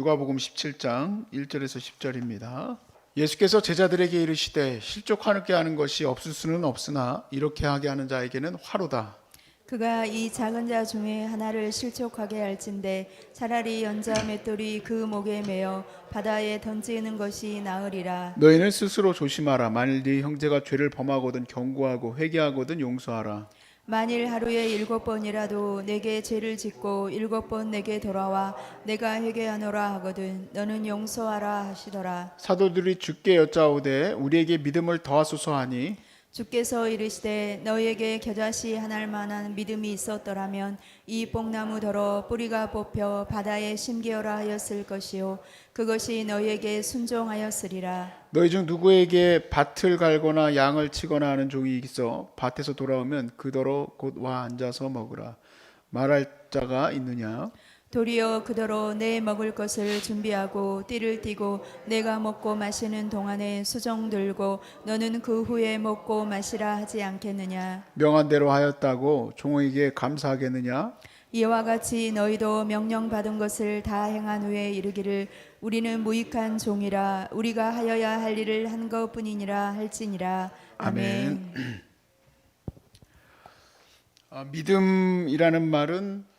누가복음 17장 1절에서 10절입니다. 예수께서 제자들에게 이르시되 실족하게 하는 것이 없을 수는 없으나 이렇게 하게 하는 자에게는 화로다. 그가 이 작은 자 중에 하나를 실족하게 할진대 차라리 연자 맷돌이 그 목에 매어 바다에 던지는 것이 나으리라. 너희는 스스로 조심하라. 만일 네 형제가 죄를 범하거든 경고하고 회개하거든 용서하라. 만일 하루에 7번이라도 내게 죄를 짓고 7번 내게 돌아와 내가 회개하노라 하거든 너는 용서하라 하시더라. 사도들이 주께 여짜오되 우리에게 믿음을 더하소서 하니 주께서 이르시되 너희에게 겨자씨 하나일 만한 믿음이 있었더라면 이 뽕나무더러 뿌리가 뽑혀 바다에 심기어라 하였을 것이요 그것이 너희에게 순종하였으리라. 너희 중 누구에게 밭을 갈거나 양을 치거나 하는 종이 있어 밭에서 돌아오면 그더러 곧 와 앉아서 먹으라. 말할 자가 있느냐? 도리어 그더러 내 먹을 것을 준비하고 띠를 띠고 내가 먹고 마시는 동안에 수종 들고 너는 그 후에 먹고 마시라 하지 않겠느냐. 명한 대로 하였다고 종에게 감사하겠느냐? 이와 같이 너희도 명령받은 것을 다 행한 후에 이르기를 우리는 무익한 종이라 우리가 하여야 할 일을 한 것뿐이니라 할지니라. 아멘. 믿음이라는 말은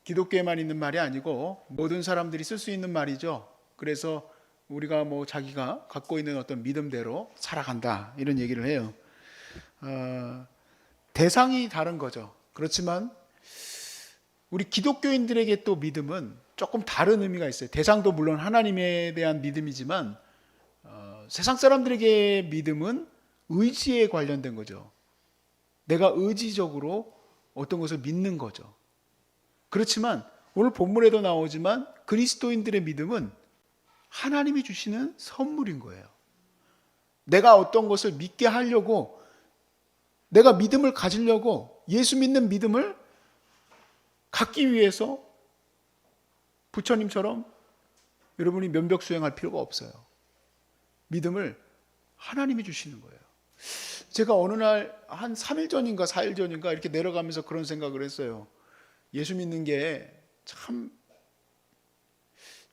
기독교에만 있는 말이 아니고 모든 사람들이 쓸 수 있는 말이죠. 그래서 우리가 자기가 갖고 있는 어떤 믿음대로 살아간다 이런 얘기를 해요. 대상이 다른 거죠. 그렇지만 우리 기독교인들에게 또 믿음은 조금 다른 의미가 있어요. 대상도 물론 하나님에 대한 믿음이지만 세상 사람들에게 믿음은 의지에 관련된 거죠. 내가 의지적으로 어떤 것을 믿는 거죠. 그렇지만 오늘 본문에도 나오지만 그리스도인들의 믿음은 하나님이 주시는 선물인 거예요. 내가 어떤 것을 믿게 하려고 내가 믿음을 가지려고 예수 믿는 믿음을 갖기 위해서 부처님처럼 여러분이 면벽 수행할 필요가 없어요. 믿음을 하나님이 주시는 거예요. 제가 어느 날 한 3일 전인가 4일 전인가 이렇게 내려가면서 그런 생각을 했어요. 예수 믿는 게 참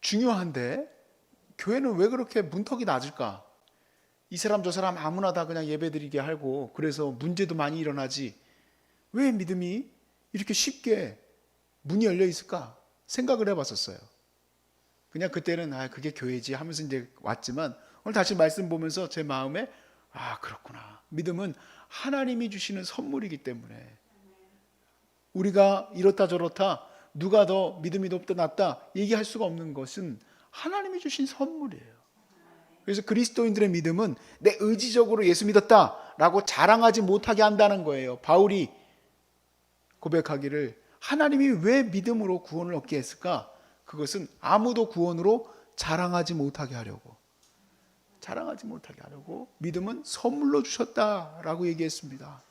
중요한데 교회는 왜 그렇게 문턱이 낮을까? 이 사람 저 사람 아무나 다 그냥 예배드리게 하고 그래서 문제도 많이 일어나지 왜 믿음이 이렇게 쉽게 문이 열려 있을까? 생각을 해봤었어요. 그냥 그때는 그게 교회지 하면서 이제 왔지만 오늘 다시 말씀 보면서 제 마음에 그렇구나. 믿음은 하나님이 주시는 선물이기 때문에 우리가 이렇다 저렇다 누가 더 믿음이 높다 낮다 얘기할 수가 없는 것은 하나님이 주신 선물이에요. 그래서 그리스도인들의 믿음은 내 의지적으로 예수 믿었다라고 자랑하지 못하게 한다는 거예요. 바울이 고백하기를 하나님이 왜 믿음으로 구원을 얻게 했을까? 그것은 아무도 구원으로 자랑하지 못하게 하려고 믿음은 선물로 주셨다라고 얘기했습니다.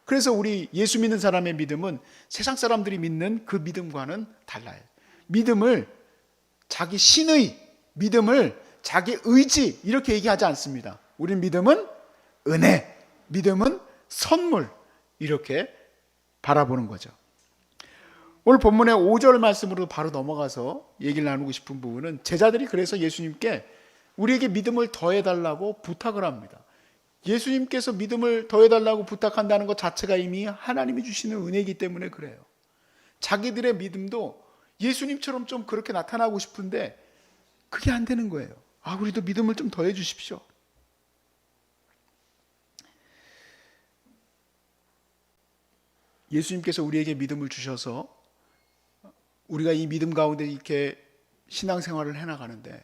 그래서 우리 예수 믿는 사람의 믿음은 세상 사람들이 믿는 그 믿음과는 달라요. 믿음을 자기 신의, 믿음을 자기 의지 이렇게 얘기하지 않습니다. 우린 믿음은 은혜, 믿음은 선물 이렇게 바라보는 거죠. 오늘 본문의 5절 말씀으로 바로 넘어가서 얘기를 나누고 싶은 부분은 제자들이 그래서 예수님께 우리에게 믿음을 더해달라고 부탁을 합니다. 예수님께서 믿음을 더해달라고 부탁한다는 것 자체가 이미 하나님이 주시는 은혜이기 때문에 그래요. 자기들의 믿음도 예수님처럼 좀 그렇게 나타나고 싶은데 그게 안 되는 거예요. 우리도 믿음을 좀 더해 주십시오. 예수님께서 우리에게 믿음을 주셔서 우리가 이 믿음 가운데 이렇게 신앙생활을 해나가는데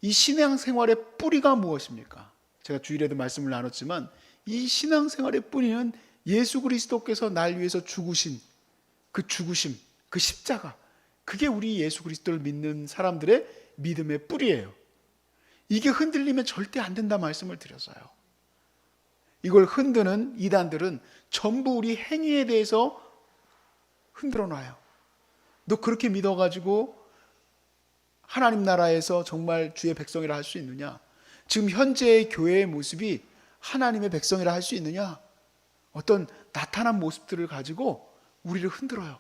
이 신앙생활의 뿌리가 무엇입니까? 제가 주일에도 말씀을 나눴지만 이 신앙생활의 뿌리는 예수 그리스도께서 날 위해서 죽으신 그 죽으심, 그 십자가 그게 우리 예수 그리스도를 믿는 사람들의 믿음의 뿌리예요. 이게 흔들리면 절대 안 된다 말씀을 드렸어요. 이걸 흔드는 이단들은 전부 우리 행위에 대해서 흔들어 놔요. 너 그렇게 믿어가지고 하나님 나라에서 정말 주의 백성이라 할 수 있느냐? 지금 현재의 교회의 모습이 하나님의 백성이라 할 수 있느냐? 어떤 나타난 모습들을 가지고 우리를 흔들어요.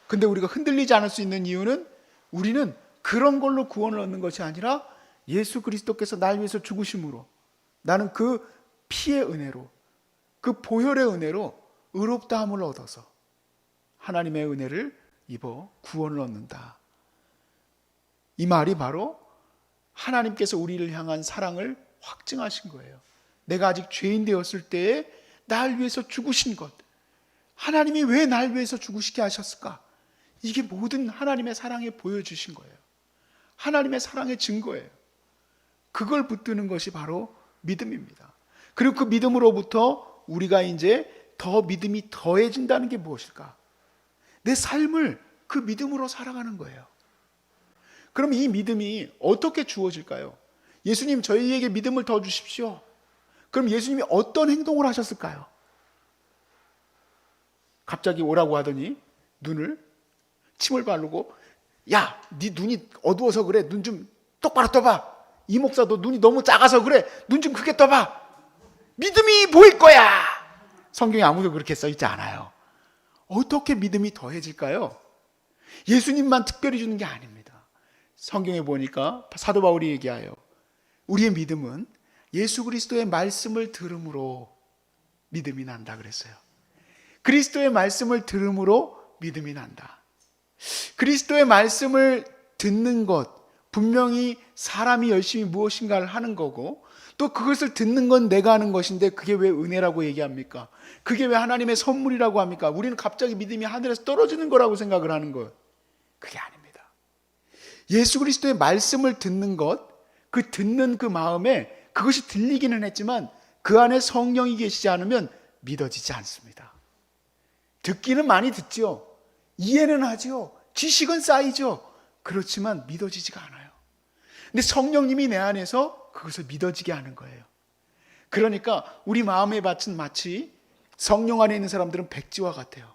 근데 우리가 흔들리지 않을 수 있는 이유는 우리는 그런 걸로 구원을 얻는 것이 아니라 예수 그리스도께서 날 위해서 죽으심으로, 나는 그 피의 은혜로, 그 보혈의 은혜로 의롭다함을 얻어서 하나님의 은혜를 입어 구원을 얻는다. 이 말이 바로 하나님께서 우리를 향한 사랑을 확증하신 거예요. 내가 아직 죄인 되었을 때에 날 위해서 죽으신 것, 하나님이 왜 날 위해서 죽으시게 하셨을까? 이게 모든 하나님의 사랑에 보여주신 거예요. 하나님의 사랑의 증거예요. 그걸 붙드는 것이 바로 믿음입니다. 그리고 그 믿음으로부터 우리가 이제 더 믿음이 더해진다는 게 무엇일까? 내 삶을 그 믿음으로 살아가는 거예요. 그럼 이 믿음이 어떻게 주어질까요? 예수님, 저희에게 믿음을 더 주십시오. 그럼 예수님이 어떤 행동을 하셨을까요? 갑자기 오라고 하더니 침을 바르고, 야, 네 눈이 어두워서 그래. 눈 좀 똑바로 떠봐. 이 목사도 눈이 너무 작아서 그래. 눈 좀 크게 떠봐. 믿음이 보일 거야. 성경에 아무도 그렇게 써있지 않아요. 어떻게 믿음이 더해질까요? 예수님만 특별히 주는 게 아닙니다. 성경에 보니까 사도 바울이 얘기하여 우리의 믿음은 예수 그리스도의 말씀을 들음으로 믿음이 난다 그랬어요. 그리스도의 말씀을 들음으로 믿음이 난다. 그리스도의 말씀을 듣는 것, 분명히 사람이 열심히 무엇인가를 하는 거고, 또 그것을 듣는 건 내가 하는 것인데 그게 왜 은혜라고 얘기합니까? 그게 왜 하나님의 선물이라고 합니까? 우리는 갑자기 믿음이 하늘에서 떨어지는 거라고 생각을 하는 것, 그게 아닙니다. 예수 그리스도의 말씀을 듣는 것, 그 듣는 그 마음에 그것이 들리기는 했지만 그 안에 성령이 계시지 않으면 믿어지지 않습니다. 듣기는 많이 듣죠. 이해는 하죠. 지식은 쌓이죠. 그렇지만 믿어지지가 않아요. 근데 성령님이 내 안에서 그것을 믿어지게 하는 거예요. 그러니까 우리 마음의 밭은 마치 성령 안에 있는 사람들은 백지와 같아요.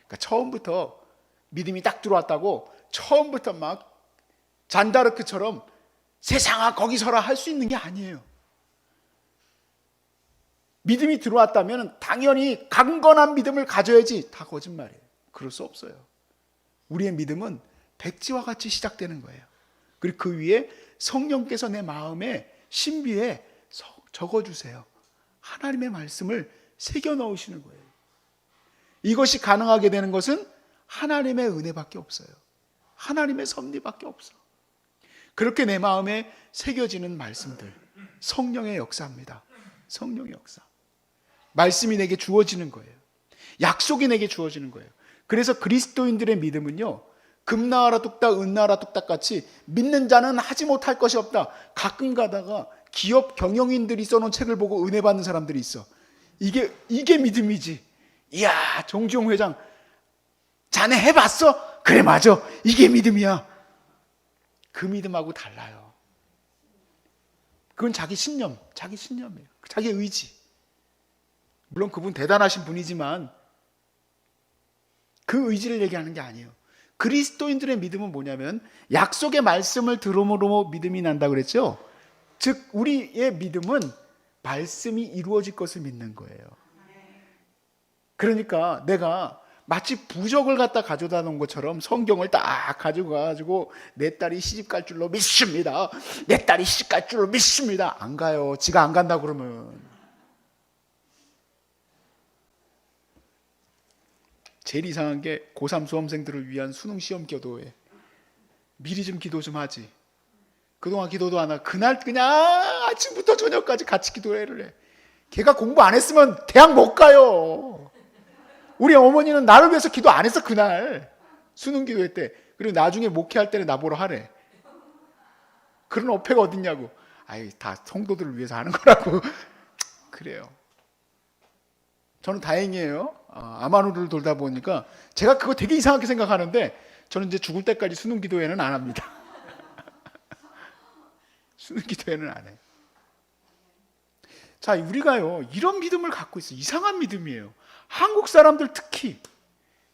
그러니까 처음부터 믿음이 딱 들어왔다고 처음부터 막 잔다르크처럼 세상아 거기 서라 할 수 있는 게 아니에요. 믿음이 들어왔다면 당연히 강건한 믿음을 가져야지. 다 거짓말이에요. 그럴 수 없어요. 우리의 믿음은 백지와 같이 시작되는 거예요. 그리고 그 위에 성령께서 내 마음에 신비에 적어주세요. 하나님의 말씀을 새겨 넣으시는 거예요. 이것이 가능하게 되는 것은 하나님의 은혜밖에 없어요. 하나님의 섭리밖에 없어. 그렇게 내 마음에 새겨지는 말씀들, 성령의 역사입니다. 성령의 역사. 말씀이 내게 주어지는 거예요. 약속이 내게 주어지는 거예요. 그래서 그리스도인들의 믿음은요, 금나라 뚝딱 은나라 뚝딱 같이 믿는 자는 하지 못할 것이 없다. 가끔 가다가 기업 경영인들이 써놓은 책을 보고 은혜 받는 사람들이 있어. 이게 믿음이지. 이야, 정주영 회장 자네 해봤어? 그래 맞아. 이게 믿음이야. 그 믿음하고 달라요. 그건 자기 신념이에요. 자기 의지. 물론 그분 대단하신 분이지만 그 의지를 얘기하는 게 아니에요. 그리스도인들의 믿음은 뭐냐면 약속의 말씀을 들음으로 믿음이 난다 그랬죠. 즉 우리의 믿음은 말씀이 이루어질 것을 믿는 거예요. 그러니까 내가 마치 부적을 갖다 가져다 놓은 것처럼 성경을 딱 가지고 가지고 내 딸이 시집 갈 줄로 믿습니다. 내 딸이 시집 갈 줄로 믿습니다. 안 가요. 지가 안 간다 그러면. 제일 이상한 게 고3 수험생들을 위한 수능 시험 기도회. 미리 좀 기도 좀 하지. 그동안 기도도 안 하고 그날 그냥 아침부터 저녁까지 같이 기도회를 해. 걔가 공부 안 했으면 대학 못 가요. 우리 어머니는 나를 위해서 기도 안 했어 그날 수능 기도회 때. 그리고 나중에 목회할 때는 나보러 하래. 그런 어폐가 어딨냐고. 아이 다 성도들을 위해서 하는 거라고. 그래요. 저는 다행이에요. 아마누를 돌다 보니까 제가 그거 되게 이상하게 생각하는데 저는 이제 죽을 때까지 수능 기도회는 안 합니다. 수능 기도회는 안 해요. 자, 우리가요 이런 믿음을 갖고 있어요. 이상한 믿음이에요. 한국 사람들 특히.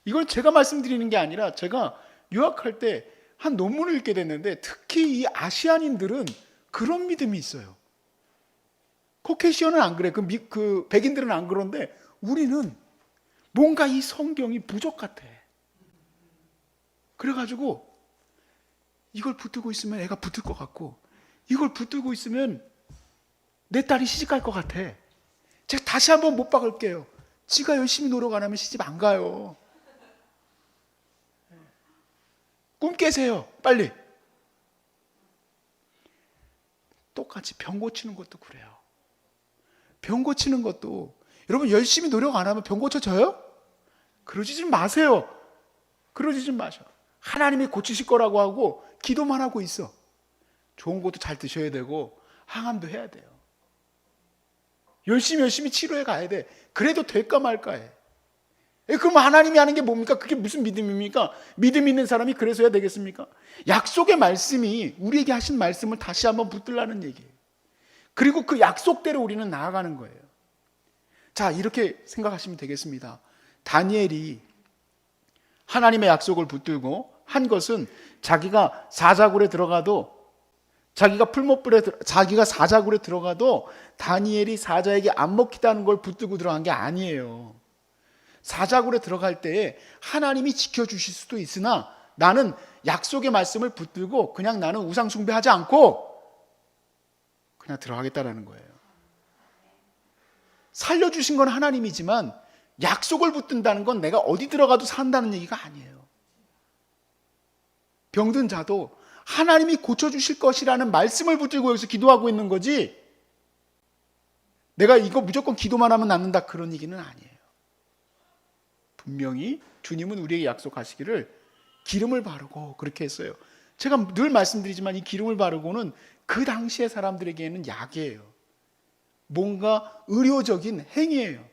이걸 제가 말씀드리는 게 아니라 제가 유학할 때 한 논문을 읽게 됐는데 특히 이 아시안인들은 그런 믿음이 있어요. 코케이시언은 안 그래. 그 백인들은 안 그런데 우리는 뭔가 이 성경이 부족 같아. 그래가지고 이걸 붙들고 있으면 애가 붙을 것 같고, 이걸 붙들고 있으면 내 딸이 시집 갈 것 같아. 제가 다시 한번 못 박을게요. 지가 열심히 노력 안 하면 시집 안 가요. 꿈 깨세요, 빨리. 똑같이 병 고치는 것도 그래요. 병 고치는 것도, 여러분 열심히 노력 안 하면 병 고쳐져요? 그러지 좀 마세요. 그러지 좀 마셔. 하나님이 고치실 거라고 하고 기도만 하고 있어. 좋은 것도 잘 드셔야 되고 항암도 해야 돼요. 열심히 치료해 가야 돼. 그래도 될까 말까 해. 그럼 하나님이 하는 게 뭡니까? 그게 무슨 믿음입니까? 믿음 있는 사람이 그래서 해야 되겠습니까? 약속의 말씀이 우리에게 하신 말씀을 다시 한번 붙들라는 얘기예요. 그리고 그 약속대로 우리는 나아가는 거예요. 자, 이렇게 생각하시면 되겠습니다. 다니엘이 하나님의 약속을 붙들고 한 것은 자기가 사자굴에 들어가도, 자기가 사자굴에 들어가도 다니엘이 사자에게 안 먹히다는 걸 붙들고 들어간 게 아니에요. 사자굴에 들어갈 때에 하나님이 지켜주실 수도 있으나 나는 약속의 말씀을 붙들고 그냥 나는 우상 숭배하지 않고 그냥 들어가겠다라는 거예요. 살려주신 건 하나님이지만 약속을 붙든다는 건 내가 어디 들어가도 산다는 얘기가 아니에요. 병든 자도 하나님이 고쳐주실 것이라는 말씀을 붙들고 여기서 기도하고 있는 거지, 내가 이거 무조건 기도만 하면 낫는다 그런 얘기는 아니에요. 분명히 주님은 우리에게 약속하시기를 기름을 바르고 그렇게 했어요. 제가 늘 말씀드리지만 이 기름을 바르고는 그 당시의 사람들에게는 약이에요. 뭔가 의료적인 행위예요.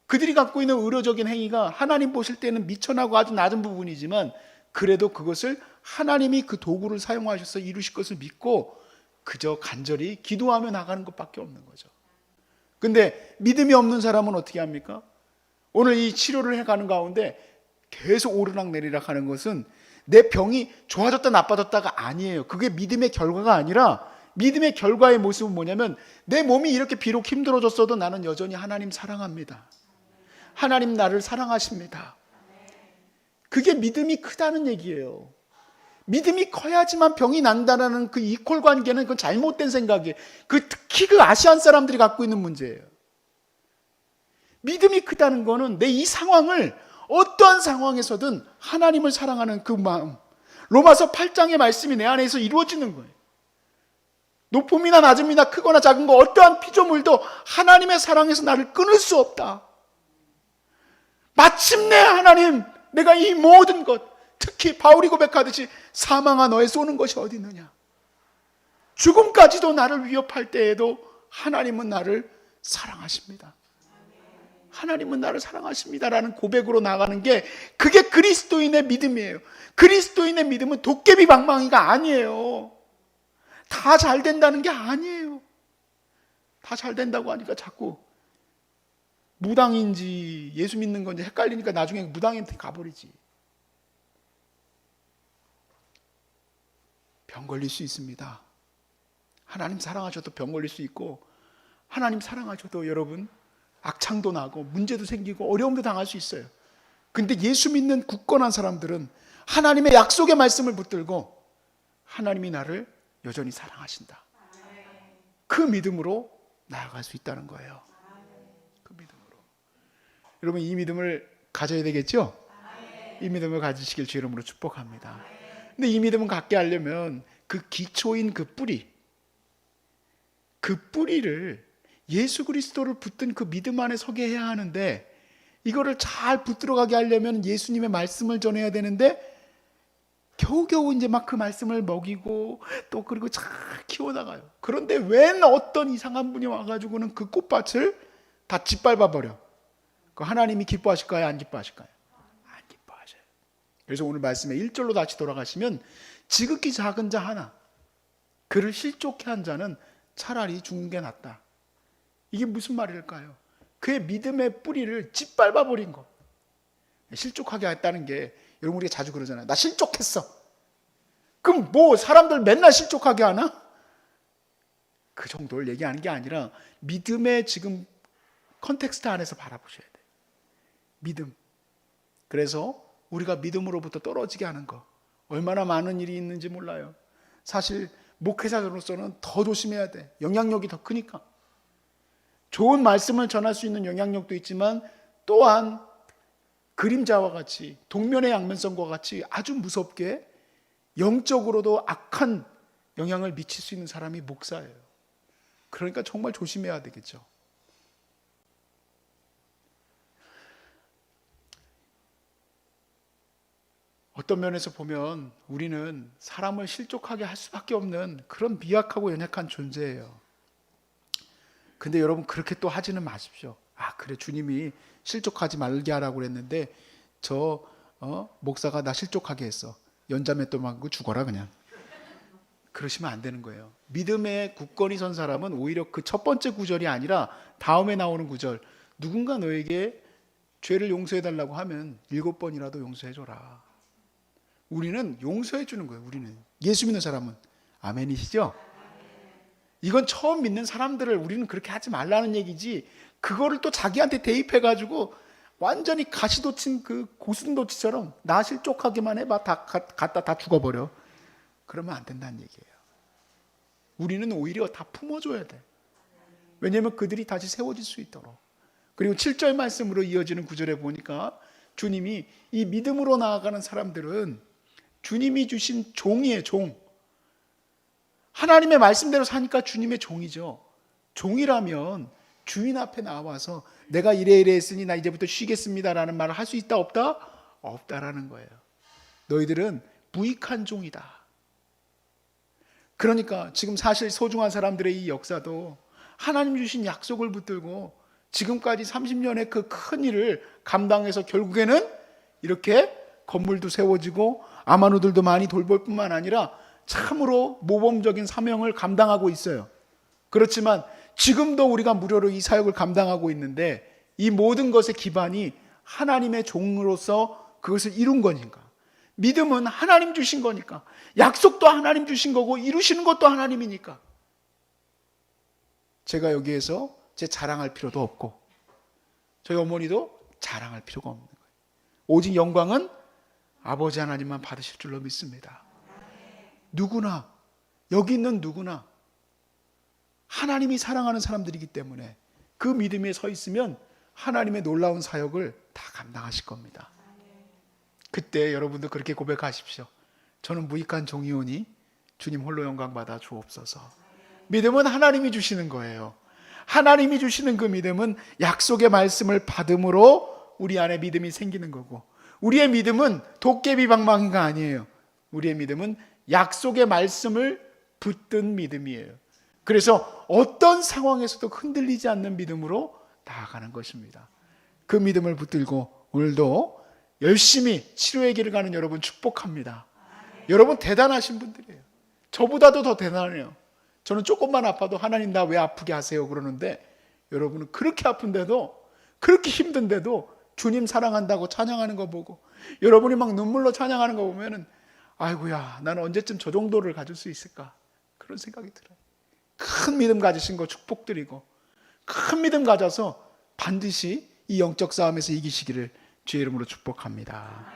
그들이 갖고 있는 의료적인 행위가 하나님 보실 때는 미천하고 아주 낮은 부분이지만 그래도 그것을 하나님이 그 도구를 사용하셔서 이루실 것을 믿고 그저 간절히 기도하며 나가는 것밖에 없는 거죠. 근데 믿음이 없는 사람은 어떻게 합니까? 오늘 이 치료를 해가는 가운데 계속 오르락내리락 하는 것은 내 병이 좋아졌다 나빠졌다가 아니에요. 그게 믿음의 결과가 아니라, 믿음의 결과의 모습은 뭐냐면 내 몸이 이렇게 비록 힘들어졌어도 나는 여전히 하나님 사랑합니다. 하나님 나를 사랑하십니다. 그게 믿음이 크다는 얘기예요. 믿음이 커야지만 병이 난다는 그 이퀄 관계는 그건 잘못된 생각이에요. 특히 그 아시안 사람들이 갖고 있는 문제예요. 믿음이 크다는 거는 내 이 상황을 어떠한 상황에서든 하나님을 사랑하는 그 마음, 로마서 8장의 말씀이 내 안에서 이루어지는 거예요. 높음이나 낮음이나 크거나 작은 거 어떠한 피조물도 하나님의 사랑에서 나를 끊을 수 없다. 마침내 하나님, 내가 이 모든 것, 특히 바울이 고백하듯이 사망아 너의 쏘는 것이 어디 있느냐, 죽음까지도 나를 위협할 때에도 하나님은 나를 사랑하십니다. 하나님은 나를 사랑하십니다라는 고백으로 나가는 게, 그게 그리스도인의 믿음이에요. 그리스도인의 믿음은 도깨비 방망이가 아니에요. 다 잘 된다는 게 아니에요. 다 잘 된다고 하니까 자꾸 무당인지 예수 믿는 건지 헷갈리니까 나중에 무당한테 가버리지. 병 걸릴 수 있습니다. 하나님 사랑하셔도 병 걸릴 수 있고, 하나님 사랑하셔도 여러분 악창도 나고 문제도 생기고 어려움도 당할 수 있어요. 근데 예수 믿는 굳건한 사람들은 하나님의 약속의 말씀을 붙들고 하나님이 나를 여전히 사랑하신다, 그 믿음으로 나아갈 수 있다는 거예요. 그 믿음으로. 여러분 이 믿음을 가져야 되겠죠? 이 믿음을 가지시길 주 이름으로 축복합니다. 근데 이 믿음을 갖게 하려면 그 기초인 그 뿌리를 예수 그리스도를 붙든 그 믿음 안에 서게 해야 하는데, 이거를 잘 붙들어가게 하려면 예수님의 말씀을 전해야 되는데 겨우겨우 이제 막 그 말씀을 먹이고 또 그리고 잘 키워나가요. 그런데 웬 어떤 이상한 분이 와가지고는 그 꽃밭을 다 짓밟아 버려. 그 하나님이 기뻐하실까요? 안 기뻐하실까요? 안 기뻐하셔요. 그래서 오늘 말씀에 1절로 다시 돌아가시면 지극히 작은 자 하나, 그를 실족해 한 자는 차라리 죽는 게 낫다. 이게 무슨 말일까요? 그의 믿음의 뿌리를 짓밟아 버린 것. 실족하게 했다는 게, 여러분 우리가 자주 그러잖아요. 나 실족했어. 그럼 뭐 사람들 맨날 실족하게 하나? 그 정도를 얘기하는 게 아니라 믿음의 지금 컨텍스트 안에서 바라보셔야 돼요. 믿음. 그래서 우리가 믿음으로부터 떨어지게 하는 거 얼마나 많은 일이 있는지 몰라요. 사실 목회자로서는 더 조심해야 돼. 영향력이 더 크니까. 좋은 말씀을 전할 수 있는 영향력도 있지만 또한 그림자와 같이 동면의 양면성과 같이 아주 무섭게 영적으로도 악한 영향을 미칠 수 있는 사람이 목사예요. 그러니까 정말 조심해야 되겠죠. 어떤 면에서 보면 우리는 사람을 실족하게 할 수밖에 없는 그런 미약하고 연약한 존재예요. 근데 여러분 그렇게 또 하지는 마십시오. 아 그래 주님이 실족하지 말게 하라고 그랬는데 저 목사가 나 실족하게 했어. 연자맷돌 맞고 죽어라 그냥. 그러시면 안 되는 거예요. 믿음의 굳건히 선 사람은 오히려 그 첫 번째 구절이 아니라 다음에 나오는 구절, 누군가 너에게 죄를 용서해달라고 하면 7번이라도 용서해줘라. 우리는 용서해 주는 거예요. 우리는 예수 믿는 사람은. 아멘이시죠? 이건 처음 믿는 사람들을 우리는 그렇게 하지 말라는 얘기지, 그거를 또 자기한테 대입해가지고 완전히 가시돋친 그 고슴도치처럼 나 실족하기만 해봐, 다 갖다 다 죽어버려. 그러면 안 된다는 얘기예요. 우리는 오히려 다 품어줘야 돼. 왜냐하면 그들이 다시 세워질 수 있도록. 그리고 7절 말씀으로 이어지는 구절에 보니까 주님이 이 믿음으로 나아가는 사람들은 주님이 주신 종이에요. 종. 하나님의 말씀대로 사니까 주님의 종이죠. 종이라면 주인 앞에 나와서 내가 이래 했으니 나 이제부터 쉬겠습니다라는 말을 할 수 있다 없다? 없다라는 거예요. 너희들은 무익한 종이다. 그러니까 지금 사실 소중한 사람들의 이 역사도 하나님 주신 약속을 붙들고 지금까지 30년의 그 큰 일을 감당해서 결국에는 이렇게 건물도 세워지고 아마누들도 많이 돌볼 뿐만 아니라 참으로 모범적인 사명을 감당하고 있어요. 그렇지만 지금도 우리가 무료로 이 사역을 감당하고 있는데 이 모든 것의 기반이 하나님의 종으로서 그것을 이룬 거니까. 믿음은 하나님 주신 거니까. 약속도 하나님 주신 거고 이루시는 것도 하나님이니까. 제가 여기에서 제 자랑할 필요도 없고 저희 어머니도 자랑할 필요가 없는 거예요. 오직 영광은 아버지 하나님만 받으실 줄로 믿습니다. 누구나, 여기 있는 누구나 하나님이 사랑하는 사람들이기 때문에 그 믿음에 서 있으면 하나님의 놀라운 사역을 다 감당하실 겁니다. 그때 여러분도 그렇게 고백하십시오. 저는 무익한 종이오니 주님 홀로 영광 받아 주옵소서. 믿음은 하나님이 주시는 거예요. 하나님이 주시는 그 믿음은 약속의 말씀을 받음으로 우리 안에 믿음이 생기는 거고, 우리의 믿음은 도깨비 방망이가 아니에요. 우리의 믿음은 약속의 말씀을 붙든 믿음이에요. 그래서 어떤 상황에서도 흔들리지 않는 믿음으로 나아가는 것입니다. 그 믿음을 붙들고 오늘도 열심히 치료의 길을 가는 여러분 축복합니다. 여러분 대단하신 분들이에요. 저보다도 더 대단해요. 저는 조금만 아파도 하나님 나 왜 아프게 하세요 그러는데, 여러분은 그렇게 아픈데도, 그렇게 힘든데도 주님 사랑한다고 찬양하는 거 보고, 여러분이 막 눈물로 찬양하는 거 보면은 아이고야, 나는 언제쯤 저 정도를 가질 수 있을까, 그런 생각이 들어요. 큰 믿음 가지신 거 축복드리고, 큰 믿음 가져서 반드시 이 영적 싸움에서 이기시기를 주의 이름으로 축복합니다.